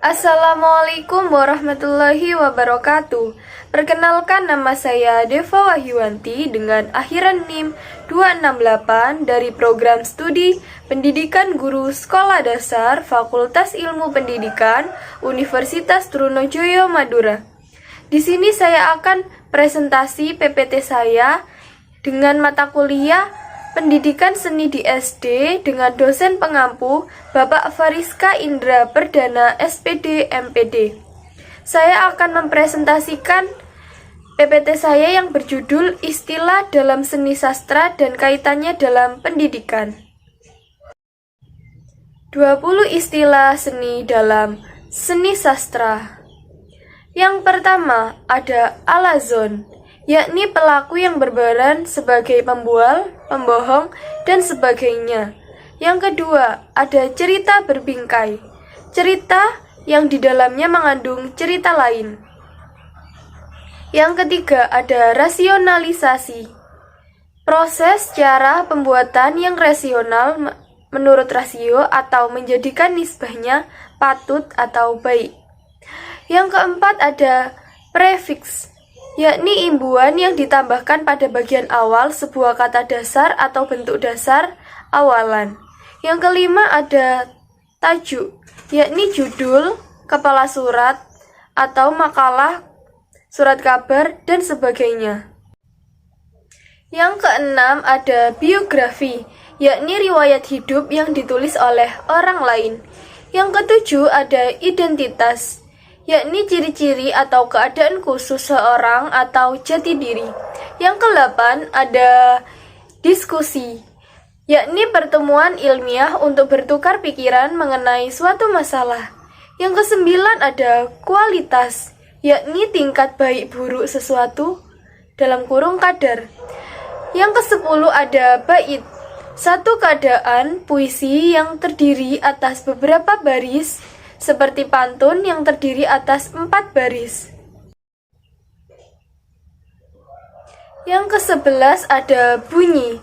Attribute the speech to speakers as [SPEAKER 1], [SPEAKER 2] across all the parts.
[SPEAKER 1] Assalamualaikum warahmatullahi wabarakatuh. Perkenalkan, nama saya Deva Wahyuwanti dengan akhiran NIM 268 dari program studi Pendidikan Guru Sekolah Dasar Fakultas Ilmu Pendidikan Universitas Trunojoyo Madura. Di sini saya akan presentasi PPT saya dengan mata kuliah Pendidikan Seni di SD dengan dosen pengampu Bapak Fariska Indra Perdana SPD MPD. Saya akan mempresentasikan PPT saya yang berjudul Istilah dalam Seni Sastra dan Kaitannya dalam Pendidikan. 20 istilah seni dalam seni sastra. Yang pertama ada alazon, yakni pelaku yang berperan sebagai pembual, pembohong, dan sebagainya. Yang kedua, ada cerita berbingkai, cerita yang di dalamnya mengandung cerita lain. Yang ketiga, ada rasionalisasi, proses cara pembuatan yang rasional menurut rasio atau menjadikan nisbahnya patut atau baik. Yang keempat, ada prefiks, yakni imbuhan yang ditambahkan pada bagian awal sebuah kata dasar atau bentuk dasar awalan. Yang kelima ada tajuk, yakni judul, kepala surat, atau makalah, surat kabar, dan sebagainya. Yang keenam ada biografi, yakni riwayat hidup yang ditulis oleh orang lain. Yang ketujuh ada identitas, yakni ciri-ciri atau keadaan khusus seorang atau jati diri. Yang ke-8 ada diskusi, yakni pertemuan ilmiah untuk bertukar pikiran mengenai suatu masalah. Yang ke-9 ada kualitas, yakni tingkat baik buruk sesuatu dalam kurung kadar. Yang ke-10 ada bait, satu keadaan puisi yang terdiri atas beberapa baris, seperti pantun yang terdiri atas 4 baris. Yang ke-11 ada bunyi,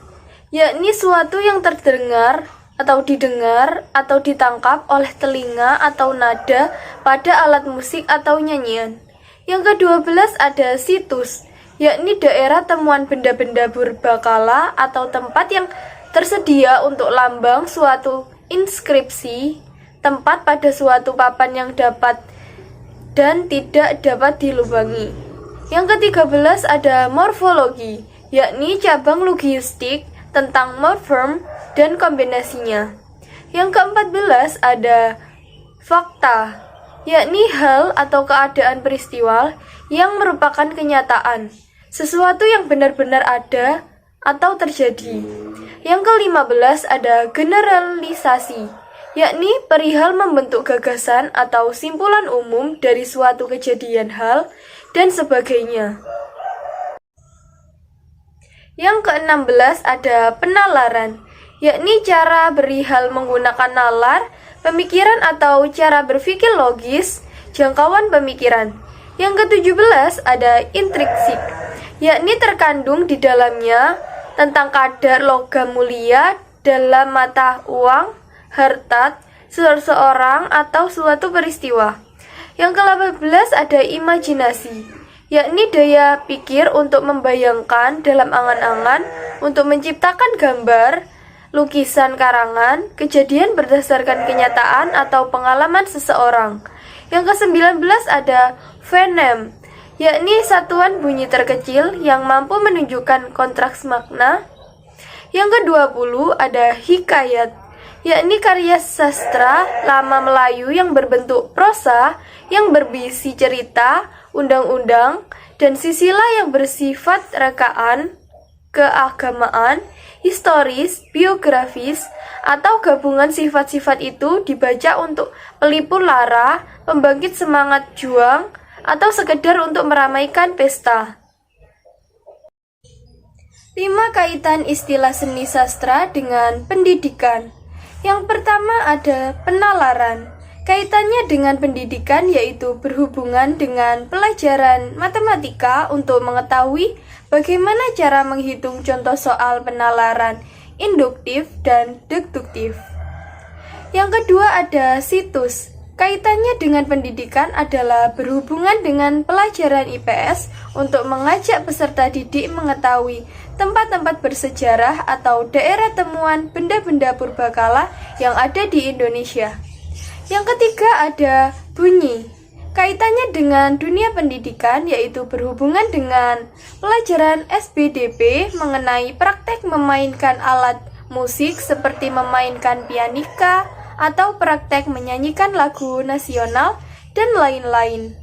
[SPEAKER 1] yakni suatu yang terdengar atau didengar atau ditangkap oleh telinga atau nada pada alat musik atau nyanyian. Yang ke-12 ada situs, yakni daerah temuan benda-benda purbakala atau tempat yang tersedia untuk lambang suatu inskripsi, tempat pada suatu papan yang dapat dan tidak dapat dilubangi. Yang ke-13 ada morfologi, yakni cabang logistik tentang morfem dan kombinasinya. Yang ke-14 ada fakta, yakni hal atau keadaan peristiwa yang merupakan kenyataan, sesuatu yang benar-benar ada atau terjadi. Yang ke-15 ada generalisasi, yakni perihal membentuk gagasan atau simpulan umum dari suatu kejadian hal dan sebagainya. Yang ke-16 ada penalaran, yakni cara berihal menggunakan nalar, pemikiran atau cara berpikir logis, jangkauan pemikiran. Yang ke-17 ada intrinsik, yakni terkandung di dalamnya tentang kadar logam mulia dalam mata uang, harta, seseorang, atau suatu peristiwa. Yang ke-18 ada imajinasi, yakni daya pikir untuk membayangkan dalam angan-angan, untuk menciptakan gambar, lukisan karangan, kejadian berdasarkan kenyataan atau pengalaman seseorang. Yang ke-19 ada fonem, yakni satuan bunyi terkecil yang mampu menunjukkan kontras makna. Yang ke-20 ada hikayat, yakni karya sastra lama Melayu yang berbentuk prosa, yang berisi cerita, undang-undang, dan sisilah yang bersifat rekaan, keagamaan, historis, biografis, atau gabungan sifat-sifat itu dibaca untuk pelipur lara, pembangkit semangat juang, atau sekedar untuk meramaikan pesta. 5 kaitan istilah seni sastra dengan pendidikan. Yang pertama ada penalaran. Kaitannya dengan pendidikan yaitu berhubungan dengan pelajaran matematika untuk mengetahui bagaimana cara menghitung contoh soal penalaran induktif dan deduktif. Yang kedua ada situs, Kaitannya dengan pendidikan adalah berhubungan dengan pelajaran IPS untuk mengajak peserta didik mengetahui tempat-tempat bersejarah atau daerah temuan benda-benda purbakala yang ada di Indonesia. Yang ketiga ada bunyi. Kaitannya dengan dunia pendidikan yaitu berhubungan dengan pelajaran SBDP mengenai praktek memainkan alat musik seperti memainkan pianika atau praktek menyanyikan lagu nasional dan lain-lain.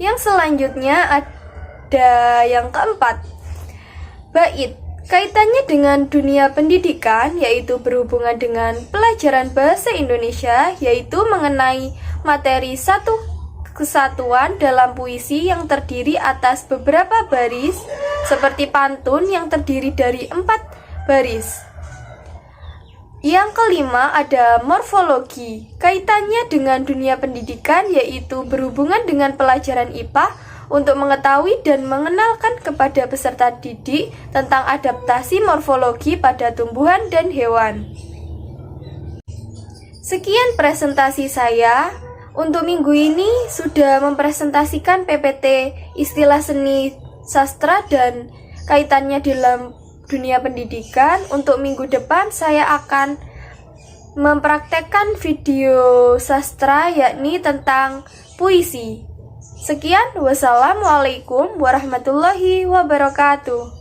[SPEAKER 1] Yang selanjutnya ada yang keempat, bait. Kaitannya dengan dunia pendidikan yaitu berhubungan dengan pelajaran bahasa Indonesia yaitu mengenai materi satu kesatuan dalam puisi yang terdiri atas beberapa baris seperti pantun yang terdiri dari 4 baris. Yang kelima ada morfologi. Kaitannya dengan dunia pendidikan yaitu berhubungan dengan pelajaran IPA untuk mengetahui dan mengenalkan kepada peserta didik tentang adaptasi morfologi pada tumbuhan dan hewan. Sekian presentasi saya. Untuk minggu ini sudah mempresentasikan PPT istilah seni sastra dan kaitannya dalam dunia pendidikan. Untuk minggu depan saya akan mempraktekkan video sastra yakni tentang puisi. Sekian, wassalamualaikum warahmatullahi wabarakatuh.